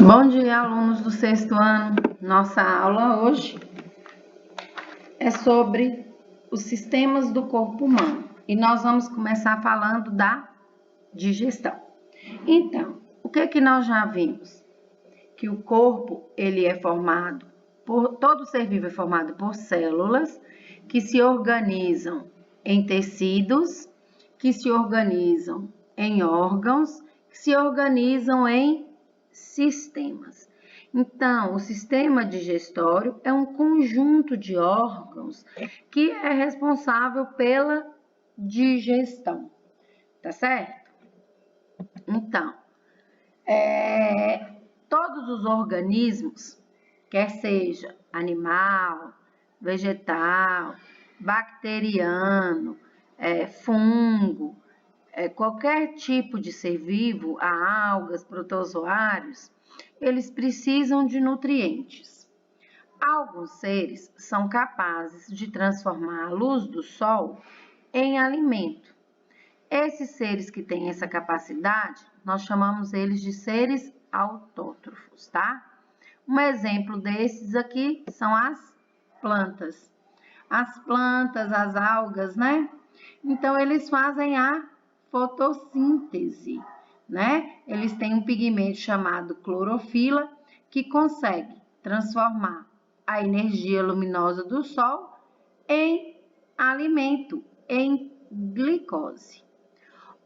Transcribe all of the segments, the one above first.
Bom dia, alunos do sexto ano. Nossa aula hoje é sobre os sistemas do corpo humano e nós vamos começar falando da digestão. Então, o que nós já vimos? Que o corpo, ele é formado todo ser vivo é formado por células que se organizam em tecidos, que se organizam em órgãos, que se organizam em sistemas. Então, o sistema digestório é um conjunto de órgãos que é responsável pela digestão, tá certo? Então, todos os organismos, quer seja animal, vegetal, bacteriano, fungo, qualquer tipo de ser vivo, algas, protozoários, eles precisam de nutrientes. Alguns seres são capazes de transformar a luz do sol em alimento. Esses seres que têm essa capacidade, nós chamamos eles de seres autótrofos, tá? Um exemplo desses aqui são as plantas. As plantas, as algas, né? Então, eles fazem a fotossíntese, né? Eles têm um pigmento chamado clorofila que consegue transformar a energia luminosa do sol em alimento, em glicose.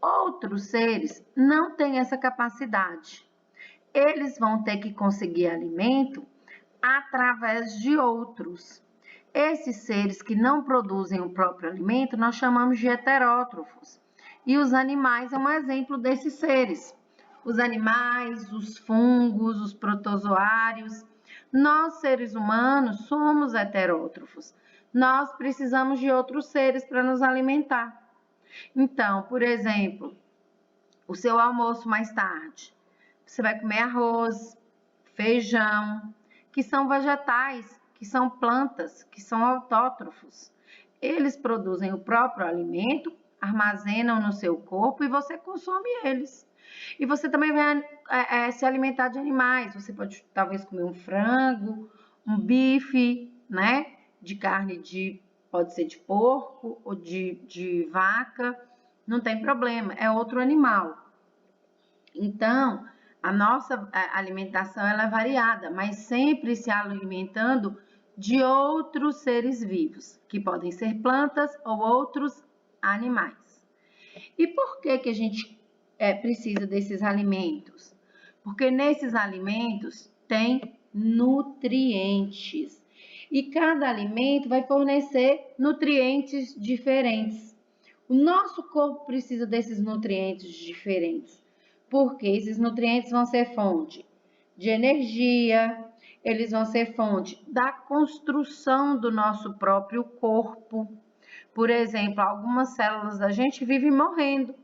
Outros seres não têm essa capacidade. Eles vão ter que conseguir alimento através de outros. Esses seres que não produzem o próprio alimento, nós chamamos de heterótrofos. E os animais são um exemplo desses seres. Os animais, os fungos, os protozoários. Nós, seres humanos, somos heterótrofos. Nós precisamos de outros seres para nos alimentar. Então, por exemplo, o seu almoço mais tarde, você vai comer arroz, feijão, que são vegetais, que são plantas, que são autótrofos. Eles produzem o próprio alimento, armazenam no seu corpo e você consome eles. E você também vai se alimentar de animais. Você pode talvez comer um frango, um bife, né? De carne pode ser de porco ou de vaca. Não tem problema, é outro animal. Então, a nossa alimentação ela é variada, mas sempre se alimentando de outros seres vivos, que podem ser plantas ou outros animais. E por que a gente precisa desses alimentos? Porque nesses alimentos tem nutrientes. E cada alimento vai fornecer nutrientes diferentes. O nosso corpo precisa desses nutrientes diferentes, porque esses nutrientes vão ser fonte de energia, eles vão ser fonte da construção do nosso próprio corpo. Por exemplo, algumas células da gente vivem morrendo,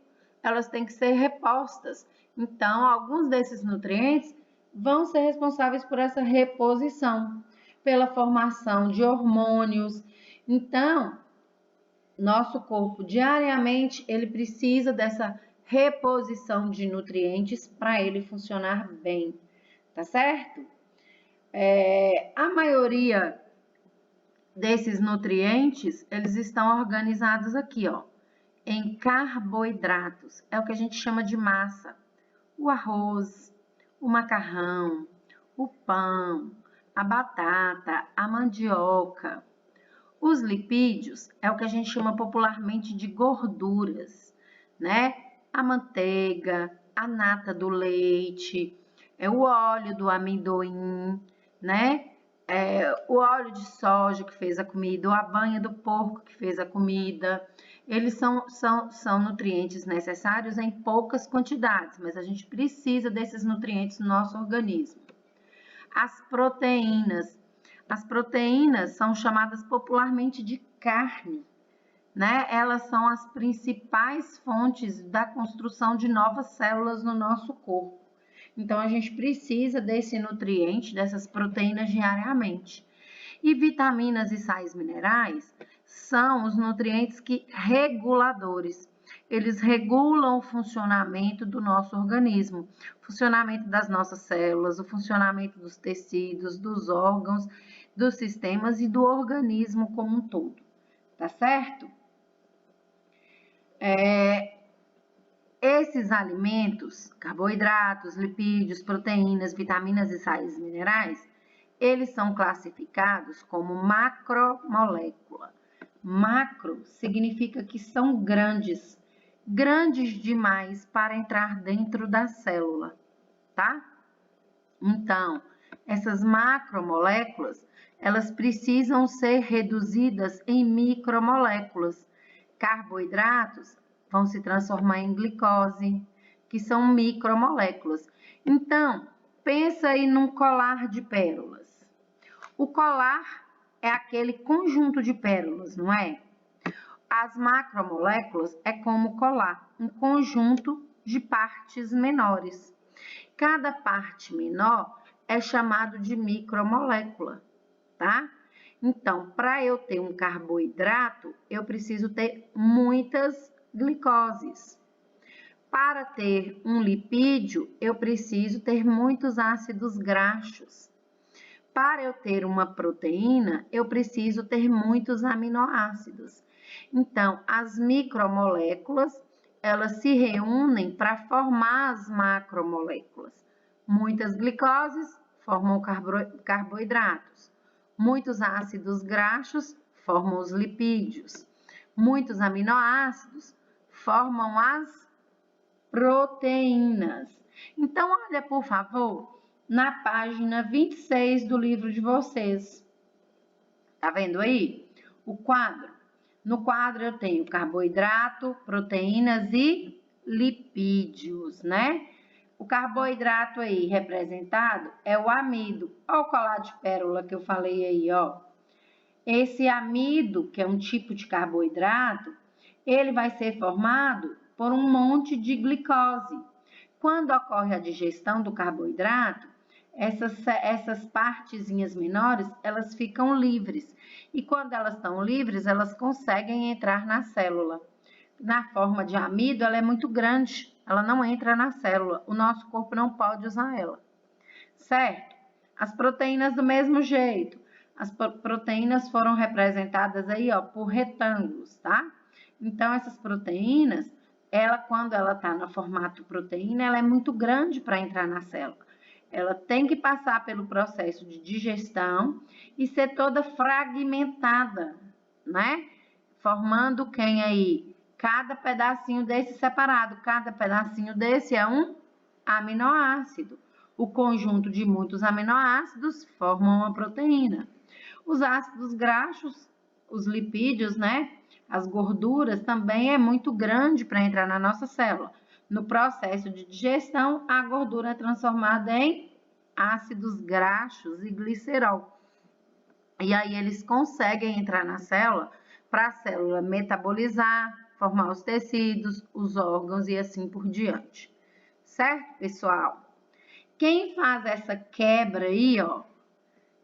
elas têm que ser repostas. Então, alguns desses nutrientes vão ser responsáveis por essa reposição, pela formação de hormônios. Então, nosso corpo diariamente ele precisa dessa reposição de nutrientes para ele funcionar bem, tá certo? A maioria desses nutrientes, eles estão organizados aqui, ó, em carboidratos. É o que a gente chama de massa. O arroz, o macarrão, o pão, a batata, a mandioca. Os lipídios é o que a gente chama popularmente de gorduras, né? A manteiga, a nata do leite, o óleo do amendoim, né? O óleo de soja que fez a comida, ou a banha do porco que fez a comida. Eles são nutrientes necessários em poucas quantidades, mas a gente precisa desses nutrientes no nosso organismo. As proteínas. As proteínas são chamadas popularmente de carne, né? Elas são as principais fontes da construção de novas células no nosso corpo. Então, a gente precisa desse nutriente, dessas proteínas diariamente. E vitaminas e sais minerais são os nutrientes reguladores. eles regulam o funcionamento do nosso organismo, o funcionamento das nossas células, o funcionamento dos tecidos, dos órgãos, dos sistemas e do organismo como um todo, tá certo? Esses alimentos, carboidratos, lipídios, proteínas, vitaminas e sais minerais, eles são classificados como macromolécula. Macro significa que são grandes, grandes demais para entrar dentro da célula, tá? Então, essas macromoléculas, elas precisam ser reduzidas em micromoléculas. Carboidratos vão se transformar em glicose, que são micromoléculas. Então, pensa aí num colar de pérolas. O colar é aquele conjunto de pérolas, não é? As macromoléculas é como colar, um conjunto de partes menores. Cada parte menor é chamado de micromolécula, tá? Então, para eu ter um carboidrato, eu preciso ter muitas glicoses. Para ter um lipídio, eu preciso ter muitos ácidos graxos. Para eu ter uma proteína, eu preciso ter muitos aminoácidos. Então, as micromoléculas, elas se reúnem para formar as macromoléculas. Muitas glicoses formam carboidratos. Muitos ácidos graxos formam os lipídios. Muitos aminoácidos formam as proteínas. Então, olha, por favor, na página 26 do livro de vocês. Tá vendo aí? O quadro. No quadro eu tenho carboidrato, proteínas e lipídios, né? O carboidrato aí representado é o amido. Olha o colar de pérola que eu falei aí, ó. Esse amido, que é um tipo de carboidrato, ele vai ser formado por um monte de glicose. Quando ocorre a digestão do carboidrato, essas partezinhas menores, elas ficam livres. E quando elas estão livres, elas conseguem entrar na célula. Na forma de amido, ela é muito grande, ela não entra na célula. O nosso corpo não pode usar ela, certo? As proteínas do mesmo jeito. As proteínas foram representadas aí, ó, por retângulos, tá? Então, essas proteínas, quando ela está no formato proteína, ela é muito grande para entrar na célula. Ela tem que passar pelo processo de digestão e ser toda fragmentada, né? Formando quem aí? Cada pedacinho desse separado. Cada pedacinho desse é um aminoácido. O conjunto de muitos aminoácidos formam uma proteína. Os ácidos graxos, os lipídios, né? As gorduras também é muito grande para entrar na nossa célula. No processo de digestão, a gordura é transformada em ácidos graxos e glicerol. E aí eles conseguem entrar na célula para a célula metabolizar, formar os tecidos, os órgãos e assim por diante. Certo, pessoal? Quem faz essa quebra aí, ó,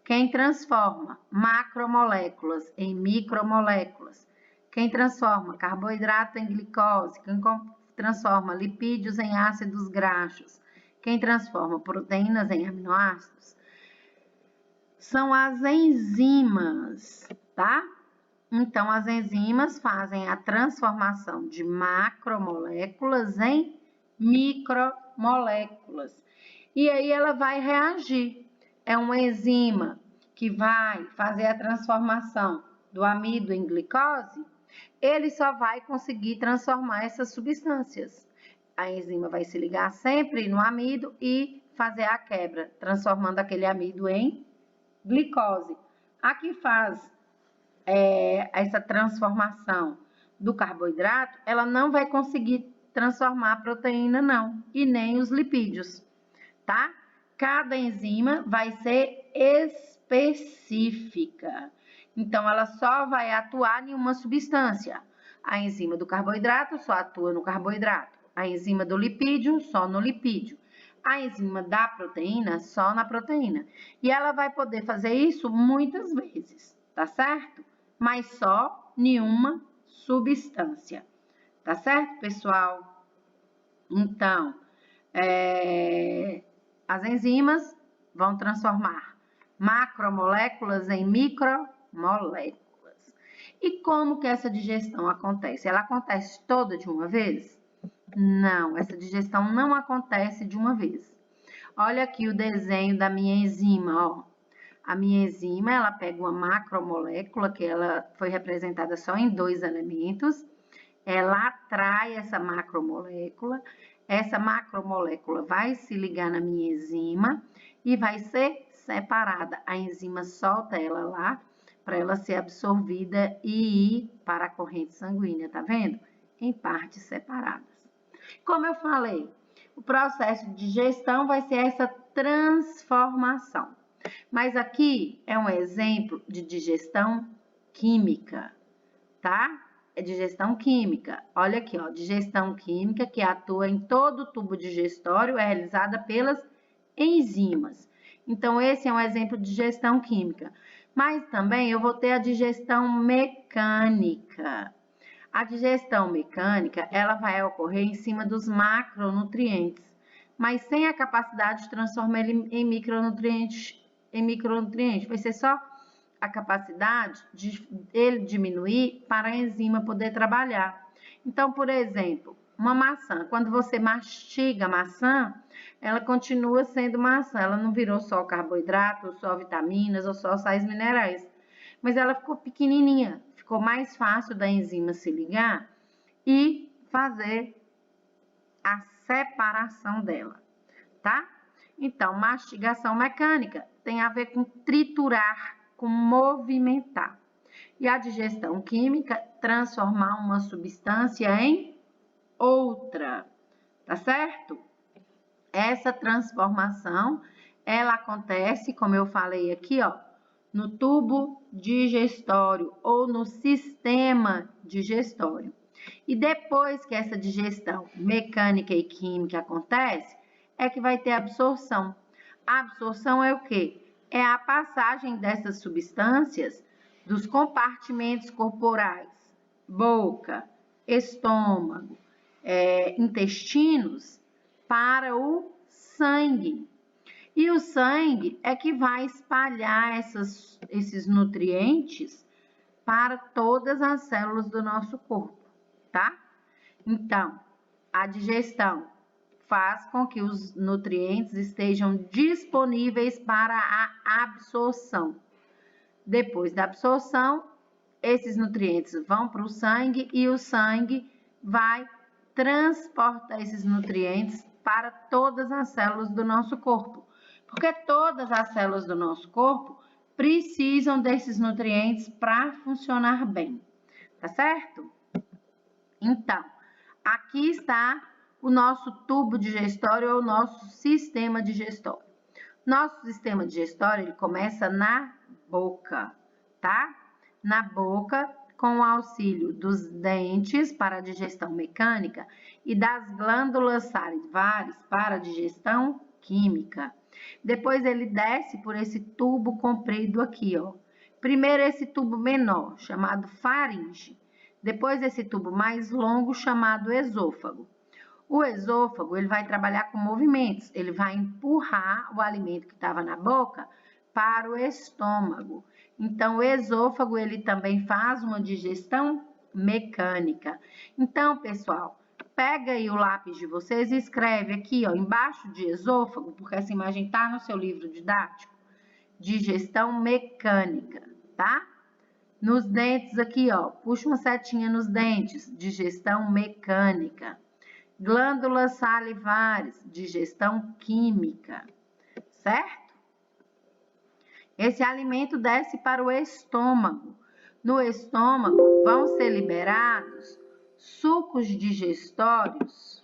quem transforma macromoléculas em micromoléculas, quem transforma carboidrato em glicose, quem transforma lipídios em ácidos graxos, quem transforma proteínas em aminoácidos, são as enzimas, tá? Então, as enzimas fazem a transformação de macromoléculas em micromoléculas. E aí ela vai reagir. É uma enzima que vai fazer a transformação do amido em glicose, ele só vai conseguir transformar essas substâncias. A enzima vai se ligar sempre no amido e fazer a quebra, transformando aquele amido em glicose. A que faz essa transformação do carboidrato, ela não vai conseguir transformar a proteína, não, e nem os lipídios, tá? Cada enzima vai ser específica. Então, ela só vai atuar em uma substância. A enzima do carboidrato só atua no carboidrato. A enzima do lipídio só no lipídio. A enzima da proteína só na proteína. E ela vai poder fazer isso muitas vezes, tá certo? Mas só em uma substância. Tá certo, pessoal? Então, as enzimas vão transformar macromoléculas em micromoléculas. E como que essa digestão acontece? Ela acontece toda de uma vez? Não, essa digestão não acontece de uma vez. Olha aqui o desenho da minha enzima, ó. A minha enzima, ela pega uma macromolécula, que ela foi representada só em 2 elementos, ela atrai essa macromolécula vai se ligar na minha enzima e vai ser separada. A enzima solta ela lá para ela ser absorvida e ir para a corrente sanguínea, tá vendo? Em partes separadas. Como eu falei, o processo de digestão vai ser essa transformação. Mas aqui é um exemplo de digestão química, tá? É digestão química. Olha aqui, ó, digestão química que atua em todo o tubo digestório é realizada pelas enzimas. Então, esse é um exemplo de digestão química. Mas também eu vou ter a digestão mecânica. A digestão mecânica, ela vai ocorrer em cima dos macronutrientes, mas sem a capacidade de transformar ele em micronutrientes. Vai ser só a capacidade de ele diminuir para a enzima poder trabalhar. Então, por exemplo, uma maçã, quando você mastiga a maçã, ela continua sendo maçã, ela não virou só carboidrato, ou só vitaminas, ou só sais minerais, mas ela ficou pequenininha, ficou mais fácil da enzima se ligar e fazer a separação dela, tá? Então, mastigação mecânica tem a ver com triturar, com movimentar. E a digestão química, transformar uma substância em outra, tá certo? Essa transformação, ela acontece, como eu falei aqui, ó, no tubo digestório ou no sistema digestório. E depois que essa digestão mecânica e química acontece, é que vai ter absorção. A absorção é o quê? É a passagem dessas substâncias dos compartimentos corporais, boca, estômago, intestinos, para o sangue. E o sangue é que vai espalhar esses nutrientes para todas as células do nosso corpo, tá? Então, a digestão faz com que os nutrientes estejam disponíveis para a absorção. Depois da absorção, esses nutrientes vão para o sangue e o sangue vai transportar esses nutrientes para todas as células do nosso corpo. Porque todas as células do nosso corpo precisam desses nutrientes para funcionar bem, tá certo? Então, aqui está o nosso tubo digestório ou o nosso sistema digestório. Nosso sistema digestório, ele começa na boca, tá? Na boca, com o auxílio dos dentes para a digestão mecânica e das glândulas salivares para a digestão química. Depois ele desce por esse tubo comprido aqui, ó. Primeiro esse tubo menor, chamado faringe. Depois esse tubo mais longo, chamado esôfago. O esôfago, ele vai trabalhar com movimentos, ele vai empurrar o alimento que estava na boca para o estômago. Então, o esôfago, ele também faz uma digestão mecânica. Então, pessoal, pega aí o lápis de vocês e escreve aqui, ó, embaixo de esôfago, porque essa imagem está no seu livro didático, digestão mecânica, tá? Nos dentes aqui, ó, puxa uma setinha nos dentes, digestão mecânica. Glândulas salivares, digestão química, certo? Esse alimento desce para o estômago. No estômago vão ser liberados sucos digestórios